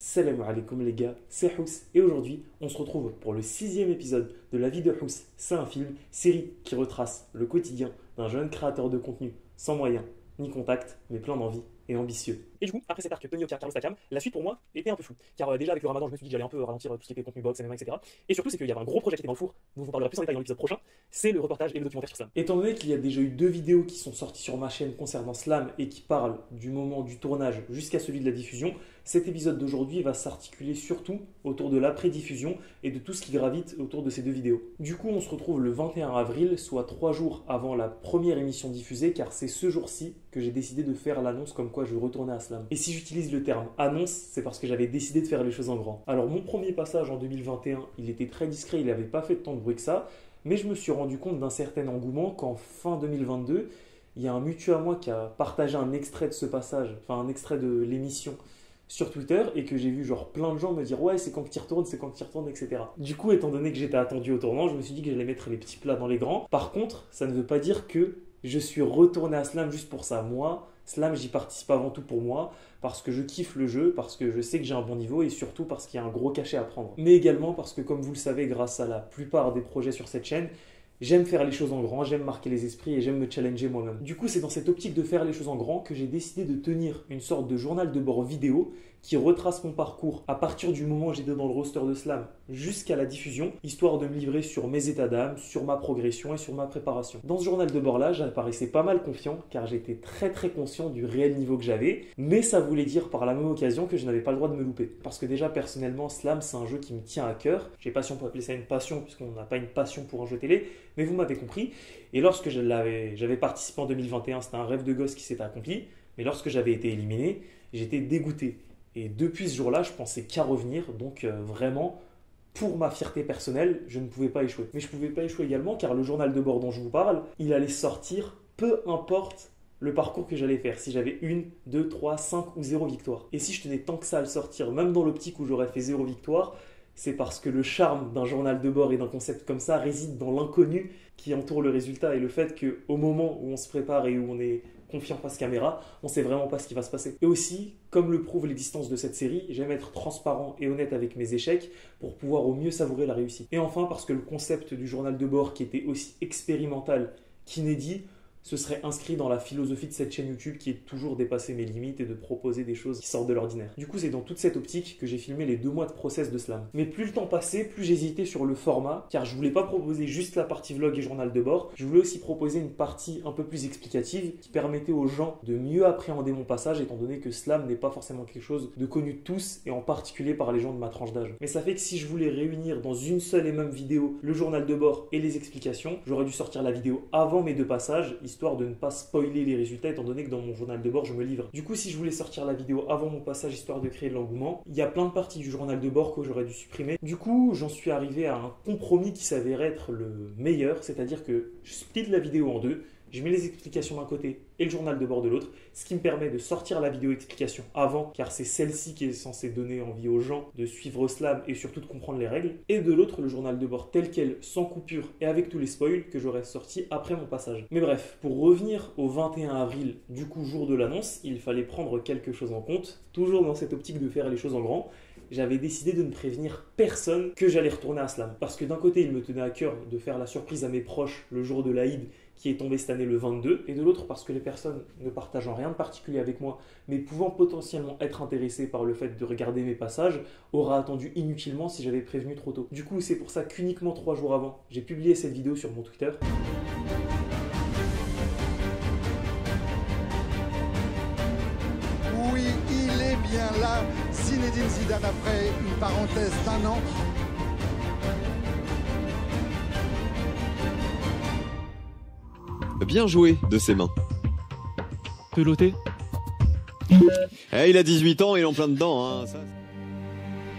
Salam alaikum les gars, c'est Hous et aujourd'hui on se retrouve pour le 6e épisode de La vie de Hous. C'est un film, série qui retrace le quotidien d'un jeune créateur de contenu sans moyens ni contact mais plein d'envie et ambitieux. Et du coup, après cet arc Tony Hawk, Carlos Takam, la suite pour moi était un peu floue. Car déjà avec le ramadan, je me suis dit que j'allais un peu ralentir tout ce qui était contenu box, MMA, etc. Et surtout, c'est qu'il y avait un gros projet qui était dans le four, dont je vous parlerai plus en détail dans l'épisode prochain, c'est le reportage et le documentaire sur Slam. Étant donné qu'il y a déjà eu 2 vidéos qui sont sorties sur ma chaîne concernant Slam et qui parlent du moment du tournage jusqu'à celui de la diffusion, cet épisode d'aujourd'hui va s'articuler surtout autour de l'après-diffusion et de tout ce qui gravite autour de ces 2 vidéos. Du coup, on se retrouve le 21 avril, soit 3 jours avant la première émission diffusée, car c'est ce jour-ci que j'ai décidé de faire l'annonce comme quoi je retournais à Slam. Et si j'utilise le terme annonce, c'est parce que j'avais décidé de faire les choses en grand. Alors mon premier passage en 2021, il était très discret, il n'avait pas fait tant de bruit que ça, mais je me suis rendu compte d'un certain engouement qu'en fin 2022, il y a un mutuel à moi qui a partagé un extrait de ce passage, enfin un extrait de l'émission sur Twitter et que j'ai vu genre plein de gens me dire ouais c'est quand que tu retournes, c'est quand que tu retournes, etc. Du coup, étant donné que j'étais attendu au tournant, je me suis dit que j'allais mettre les petits plats dans les grands. Par contre, ça ne veut pas dire que je suis retourné à Slam juste pour ça. Moi, Slam, j'y participe avant tout pour moi, parce que je kiffe le jeu, parce que je sais que j'ai un bon niveau et surtout parce qu'il y a un gros cachet à prendre. Mais également parce que, comme vous le savez, grâce à la plupart des projets sur cette chaîne, j'aime faire les choses en grand, j'aime marquer les esprits et j'aime me challenger moi-même. Du coup, c'est dans cette optique de faire les choses en grand que j'ai décidé de tenir une sorte de journal de bord vidéo qui retrace mon parcours à partir du moment où j'étais dans le roster de Slam jusqu'à la diffusion, histoire de me livrer sur mes états d'âme, sur ma progression et sur ma préparation. Dans ce journal de bord-là, j'apparaissais pas mal confiant car j'étais très conscient du réel niveau que j'avais, mais ça voulait dire par la même occasion que je n'avais pas le droit de me louper. Parce que déjà, personnellement, Slam, c'est un jeu qui me tient à cœur. Je sais pas si on peut appeler ça une passion, puisqu'on n'a pas une passion pour un jeu télé, mais vous m'avez compris. Et lorsque j'avais participé en 2021, c'était un rêve de gosse qui s'était accompli, mais lorsque j'avais été éliminé, j'étais dégoûté. Et depuis ce jour-là, je pensais qu'à revenir, donc vraiment, pour ma fierté personnelle, je ne pouvais pas échouer. Mais je ne pouvais pas échouer également car le journal de bord dont je vous parle, il allait sortir peu importe le parcours que j'allais faire, si j'avais 1, 2, 3, 5 ou 0 victoire. Et si je tenais tant que ça à le sortir, même dans l'optique où j'aurais fait 0 victoire, c'est parce que le charme d'un journal de bord et d'un concept comme ça réside dans l'inconnu qui entoure le résultat et le fait qu'au moment où on se prépare et où on est confiant face caméra, on ne sait vraiment pas ce qui va se passer. Et aussi, comme le prouvent les distances de cette série, j'aime être transparent et honnête avec mes échecs pour pouvoir au mieux savourer la réussite. Et enfin, parce que le concept du journal de bord qui était aussi expérimental qu'inédit, ce serait inscrit dans la philosophie de cette chaîne YouTube qui est toujours dépasser mes limites et de proposer des choses qui sortent de l'ordinaire. Du coup, c'est dans toute cette optique que j'ai filmé les 2 mois de process de Slam. Mais plus le temps passait, plus j'hésitais sur le format, car je voulais pas proposer juste la partie vlog et journal de bord, je voulais aussi proposer une partie un peu plus explicative qui permettait aux gens de mieux appréhender mon passage, étant donné que Slam n'est pas forcément quelque chose de connu de tous, et en particulier par les gens de ma tranche d'âge. Mais ça fait que si je voulais réunir dans une seule et même vidéo le journal de bord et les explications, j'aurais dû sortir la vidéo avant mes 2 passages, histoire de ne pas spoiler les résultats étant donné que dans mon journal de bord je me livre. Du coup, si je voulais sortir la vidéo avant mon passage histoire de créer de l'engouement, il y a plein de parties du journal de bord que j'aurais dû supprimer. Du coup, j'en suis arrivé à un compromis qui s'avérait être le meilleur, c'est-à-dire que je split la vidéo en 2. Je mets les explications d'un côté et le journal de bord de l'autre, ce qui me permet de sortir la vidéo explication avant, car c'est celle-ci qui est censée donner envie aux gens de suivre Slam et surtout de comprendre les règles, et de l'autre le journal de bord tel quel, sans coupure et avec tous les spoils que j'aurais sorti après mon passage. Mais bref, pour revenir au 21 avril, du coup jour de l'annonce, il fallait prendre quelque chose en compte, toujours dans cette optique de faire les choses en grand. J'avais décidé de ne prévenir personne que j'allais retourner à Slam. Parce que d'un côté, il me tenait à cœur de faire la surprise à mes proches le jour de l'Aïd qui est tombé cette année le 22, et de l'autre parce que les personnes ne partageant rien de particulier avec moi, mais pouvant potentiellement être intéressées par le fait de regarder mes passages, auraient attendu inutilement si j'avais prévenu trop tôt. Du coup, c'est pour ça qu'uniquement 3 jours avant, j'ai publié cette vidéo sur mon Twitter. Oui, il est bien là, Zinedine Zidane après une parenthèse d'1 an. Bien joué de ses mains. Peloté. Il a 18 ans, il est en plein dedans. Hein, ça.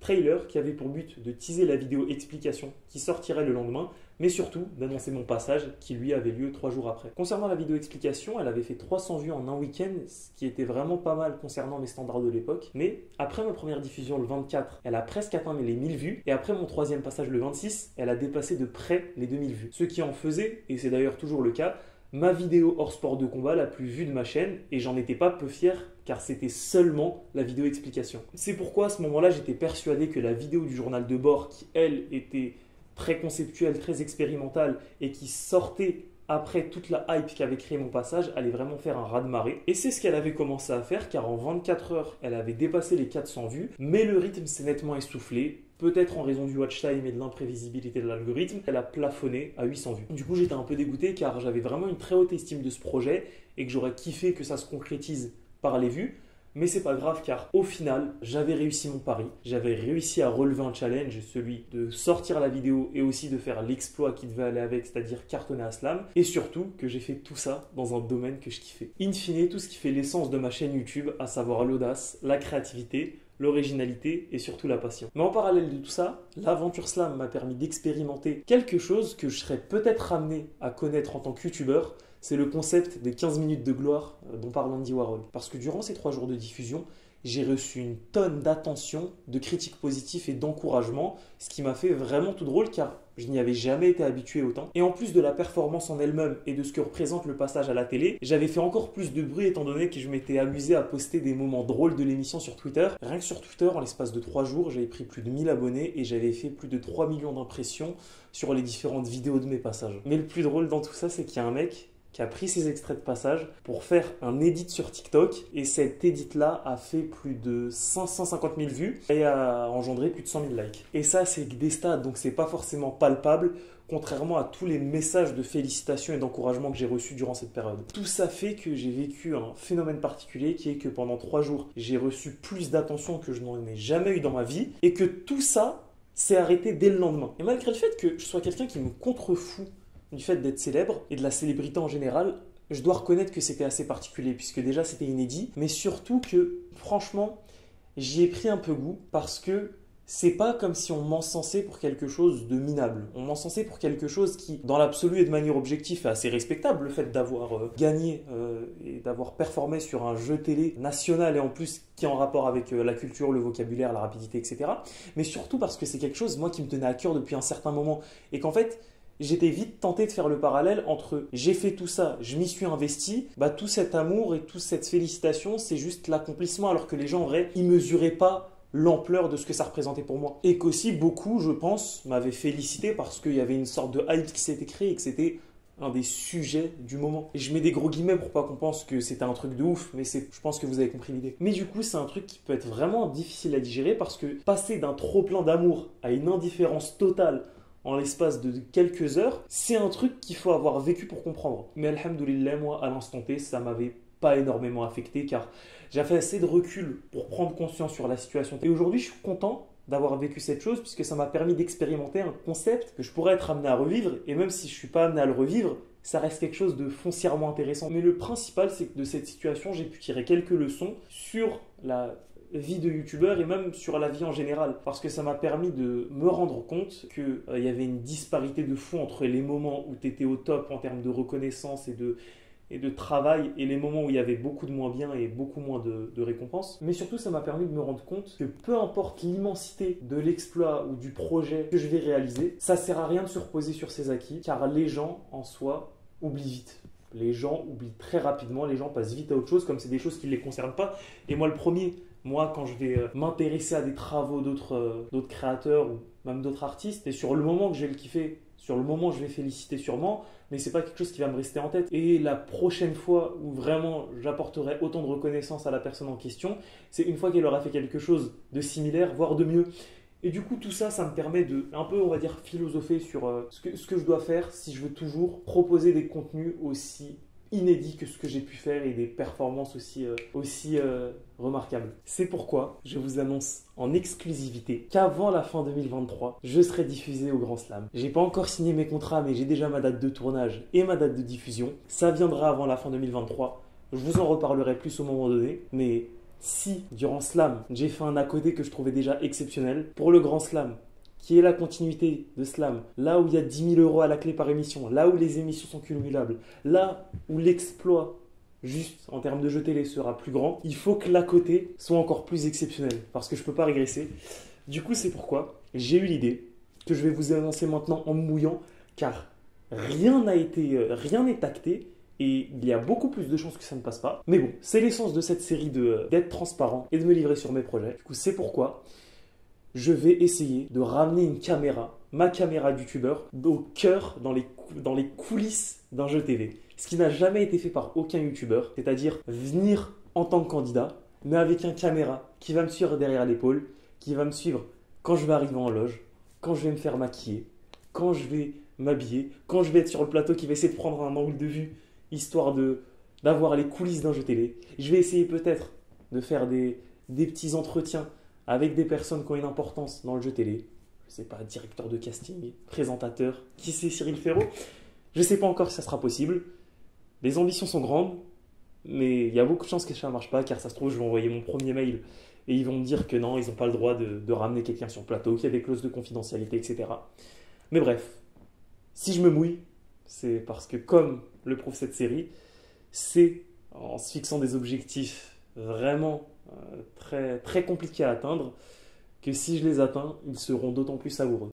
Trailer qui avait pour but de teaser la vidéo explication qui sortirait le lendemain, mais surtout d'annoncer mon passage qui lui avait lieu 3 jours après. Concernant la vidéo explication, elle avait fait 300 vues en un week-end, ce qui était vraiment pas mal concernant mes standards de l'époque. Mais après ma première diffusion le 24, elle a presque atteint les 1000 vues, et après mon 3e passage le 26, elle a dépassé de près les 2000 vues. Ce qui en faisait, et c'est d'ailleurs toujours le cas, ma vidéo hors sport de combat la plus vue de ma chaîne, et j'en étais pas peu fier car c'était seulement la vidéo explication. C'est pourquoi à ce moment-là, j'étais persuadé que la vidéo du journal de bord, qui elle était très conceptuelle, très expérimentale et qui sortait après toute la hype qu'avait créé mon passage, allait vraiment faire un raz-de-marée. Et c'est ce qu'elle avait commencé à faire, car en 24 heures, elle avait dépassé les 400 vues, mais le rythme s'est nettement essoufflé. Peut-être en raison du watch time et de l'imprévisibilité de l'algorithme, elle a plafonné à 800 vues. Du coup, j'étais un peu dégoûté car j'avais vraiment une très haute estime de ce projet et que j'aurais kiffé que ça se concrétise par les vues. Mais c'est pas grave car au final, j'avais réussi mon pari. J'avais réussi à relever un challenge, celui de sortir la vidéo et aussi de faire l'exploit qui devait aller avec, c'est-à-dire cartonner à Slam. Et surtout que j'ai fait tout ça dans un domaine que je kiffais. In fine, tout ce qui fait l'essence de ma chaîne YouTube, à savoir l'audace, la créativité, l'originalité et surtout la passion. Mais en parallèle de tout ça, l'aventure Slam m'a permis d'expérimenter quelque chose que je serais peut-être amené à connaître en tant que youtubeur. C'est le concept des 15 minutes de gloire dont parle Andy Warhol. Parce que durant ces 3 jours de diffusion, j'ai reçu une tonne d'attention, de critiques positives et d'encouragement, ce qui m'a fait vraiment tout drôle car je n'y avais jamais été habitué autant. Et en plus de la performance en elle-même et de ce que représente le passage à la télé, j'avais fait encore plus de bruit étant donné que je m'étais amusé à poster des moments drôles de l'émission sur Twitter. Rien que sur Twitter, en l'espace de 3 jours, j'avais pris plus de 1000 abonnés et j'avais fait plus de 3 millions d'impressions sur les différentes vidéos de mes passages. Mais le plus drôle dans tout ça, c'est qu'il y a un mec qui a pris ces extraits de passage pour faire un edit sur TikTok. Et cet edit-là a fait plus de 550 000 vues et a engendré plus de 100 000 likes. Et ça, c'est des stats, donc c'est pas forcément palpable, contrairement à tous les messages de félicitations et d'encouragement que j'ai reçus durant cette période. Tout ça fait que j'ai vécu un phénomène particulier qui est que pendant 3 jours, j'ai reçu plus d'attention que je n'en ai jamais eu dans ma vie et que tout ça s'est arrêté dès le lendemain. Et malgré le fait que je sois quelqu'un qui me contrefout du fait d'être célèbre et de la célébrité en général, je dois reconnaître que c'était assez particulier puisque déjà c'était inédit, mais surtout que franchement j'y ai pris un peu goût parce que c'est pas comme si on m'encensait pour quelque chose de minable. On m'encensait pour quelque chose qui, dans l'absolu et de manière objective, est assez respectable. Le fait d'avoir gagné et d'avoir performé sur un jeu télé national et en plus qui est en rapport avec la culture, le vocabulaire, la rapidité, etc. Mais surtout parce que c'est quelque chose, moi, qui me tenait à cœur depuis un certain moment et qu'en fait, j'étais vite tenté de faire le parallèle entre j'ai fait tout ça, je m'y suis investi, tout cet amour et toute cette félicitation, c'est juste l'accomplissement alors que les gens en vrai, ils mesuraient pas l'ampleur de ce que ça représentait pour moi. Et qu'aussi beaucoup, je pense, m'avaient félicité parce qu'il y avait une sorte de hype qui s'était créée et que c'était un des sujets du moment. Et je mets des gros guillemets pour pas qu'on pense que c'était un truc de ouf, mais je pense que vous avez compris l'idée. Mais du coup, c'est un truc qui peut être vraiment difficile à digérer parce que passer d'un trop plein d'amour à une indifférence totale en l'espace de quelques heures, c'est un truc qu'il faut avoir vécu pour comprendre. Mais alhamdoulilah, moi, à l'instant T, ça m'avait pas énormément affecté car j'avais assez de recul pour prendre conscience sur la situation. Et aujourd'hui, je suis content d'avoir vécu cette chose puisque ça m'a permis d'expérimenter un concept que je pourrais être amené à revivre. Et même si je ne suis pas amené à le revivre, ça reste quelque chose de foncièrement intéressant. Mais le principal, c'est que de cette situation, j'ai pu tirer quelques leçons sur la vie de youtubeur et même sur la vie en général parce que ça m'a permis de me rendre compte qu'il y avait une disparité de fou entre les moments où tu étais au top en termes de reconnaissance et de travail et les moments où il y avait beaucoup de moins bien et beaucoup moins de récompenses. Mais surtout, ça m'a permis de me rendre compte que peu importe l'immensité de l'exploit ou du projet que je vais réaliser, ça sert à rien de se reposer sur ses acquis car les gens en soi oublient vite. Les gens oublient très rapidement, les gens passent vite à autre chose comme c'est des choses qui ne les concernent pas. Et moi, le premier, quand je vais m'intéresser à des travaux d'autres créateurs ou même d'autres artistes, c'est sur le moment que je vais le kiffer, sur le moment je vais féliciter sûrement, mais c'est pas quelque chose qui va me rester en tête. Et la prochaine fois où vraiment j'apporterai autant de reconnaissance à la personne en question, c'est une fois qu'elle aura fait quelque chose de similaire, voire de mieux. Et du coup, tout ça, ça me permet de un peu, on va dire, philosopher sur ce que je dois faire si je veux toujours proposer des contenus aussi inédits que ce que j'ai pu faire et des performances aussi remarquables. C'est pourquoi je vous annonce en exclusivité qu'avant la fin 2023, je serai diffusé au Grand Slam. J'ai pas encore signé mes contrats, mais j'ai déjà ma date de tournage et ma date de diffusion. Ça viendra avant la fin 2023. Je vous en reparlerai plus au moment donné, mais si durant Slam, j'ai fait un à côté que je trouvais déjà exceptionnel, pour le Grand Slam, qui est la continuité de Slam, là où il y a 10 000 € à la clé par émission, là où les émissions sont cumulables, là où l'exploit, juste en termes de jeu télé, sera plus grand, il faut que l'à côté soit encore plus exceptionnel, parce que je ne peux pas régresser. Du coup, c'est pourquoi j'ai eu l'idée que je vais vous annoncer maintenant en me mouillant, car rien n'est acté, et il y a beaucoup plus de chances que ça ne passe pas. Mais bon, c'est l'essence de cette série d'être transparent et de me livrer sur mes projets. Du coup, c'est pourquoi je vais essayer de ramener une caméra, ma caméra de youtubeur, au cœur, dans les coulisses d'un jeu TV. Ce qui n'a jamais été fait par aucun youtubeur, c'est-à-dire venir en tant que candidat, mais avec un caméra qui va me suivre derrière l'épaule, qui va me suivre quand je vais arriver en loge, quand je vais me faire maquiller, quand je vais m'habiller, quand je vais être sur le plateau, qui va essayer de prendre un angle de vue, histoire d'avoir les coulisses d'un jeu télé. Je vais essayer peut-être de faire des petits entretiens avec des personnes qui ont une importance dans le jeu télé. Je ne sais pas, directeur de casting, présentateur, qui c'est Cyril Ferraud? Je ne sais pas encore si ça sera possible. Les ambitions sont grandes, mais il y a beaucoup de chances que ça ne marche pas, car ça se trouve, je vais envoyer mon premier mail et ils vont me dire que non, ils n'ont pas le droit de ramener quelqu'un sur le plateau, qu'il y a des clauses de confidentialité, etc. Mais bref, si je me mouille, c'est parce que, comme le prouve cette série, c'est en se fixant des objectifs vraiment très, très compliqués à atteindre que si je les atteins, ils seront d'autant plus savoureux.